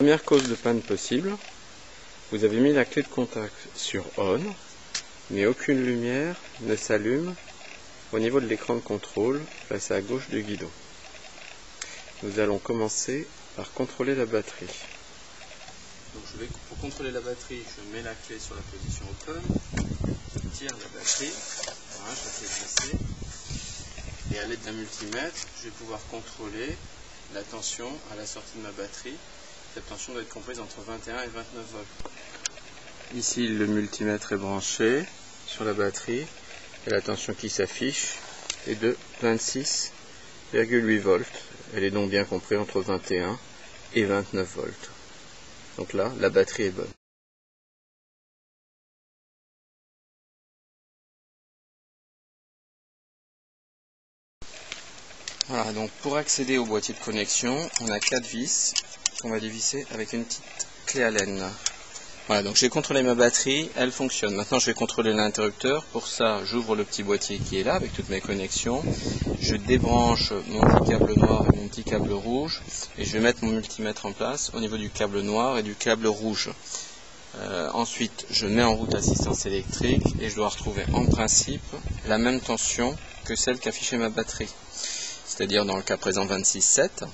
première cause de panne possible, vous avez mis la clé de contact sur ON, mais aucune lumière ne s'allume au niveau de l'écran de contrôle placé à gauche du guidon. Nous allons commencer par contrôler la batterie. Donc pour contrôler la batterie, je mets la clé sur la position open, je tire la batterie, voilà, je la fais glisser, et à l'aide d'un multimètre, je vais pouvoir contrôler la tension à la sortie de ma batterie. Cette tension doit être comprise entre 21 et 29 volts. Ici, le multimètre est branché sur la batterie et la tension qui s'affiche est de 26,8 volts. Elle est donc bien comprise entre 21 et 29 volts. Donc là, la batterie est bonne. Voilà, donc pour accéder au boîtier de connexion, on a 4 vis qu'on va dévisser avec une petite clé Allen. Voilà, donc j'ai contrôlé ma batterie, elle fonctionne. Maintenant je vais contrôler l'interrupteur. Pour ça, j'ouvre le petit boîtier qui est là avec toutes mes connexions. Je débranche mon petit câble noir et mon petit câble rouge. Et je vais mettre mon multimètre en place au niveau du câble noir et du câble rouge. Ensuite, je mets en route l'assistance électrique et je dois retrouver en principe la même tension que celle qu'affichait ma batterie. C'est-à-dire dans le cas présent 26,7.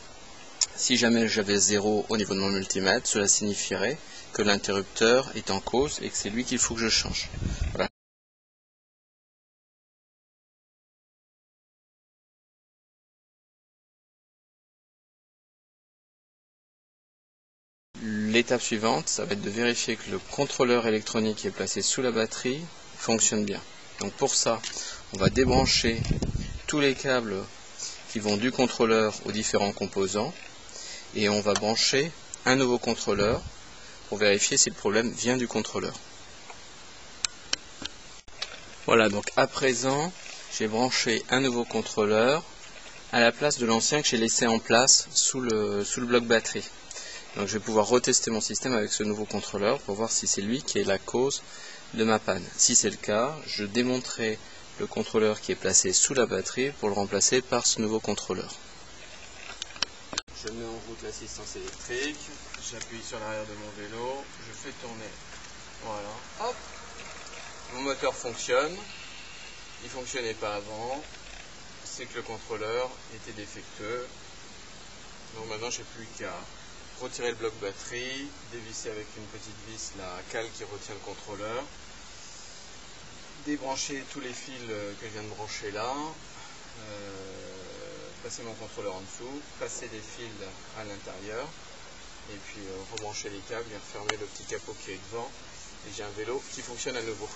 Si jamais j'avais 0 au niveau de mon multimètre, cela signifierait que l'interrupteur est en cause et que c'est lui qu'il faut que je change. Voilà. L'étape suivante, ça va être de vérifier que le contrôleur électronique qui est placé sous la batterie fonctionne bien. Donc pour ça, on va débrancher tous les câbles qui vont du contrôleur aux différents composants et on va brancher un nouveau contrôleur pour vérifier si le problème vient du contrôleur. Voilà, donc à présent, j'ai branché un nouveau contrôleur à la place de l'ancien que j'ai laissé en place sous le bloc batterie. Donc je vais pouvoir retester mon système avec ce nouveau contrôleur pour voir si c'est lui qui est la cause de ma panne. Si c'est le cas, je démonterai le contrôleur qui est placé sous la batterie pour le remplacer par ce nouveau contrôleur. Je mets en route l'assistance électrique, j'appuie sur l'arrière de mon vélo, je fais tourner. Voilà, hop, mon moteur fonctionne, il ne fonctionnait pas avant, c'est que le contrôleur était défectueux. Donc maintenant j'ai plus qu'à retirer le bloc batterie, dévisser avec une petite vis la cale qui retient le contrôleur, débrancher tous les fils que je viens de brancher là, passer mon contrôleur en dessous, passer des fils à l'intérieur, et puis rebrancher les câbles et refermer le petit capot qui est devant, et j'ai un vélo qui fonctionne à nouveau.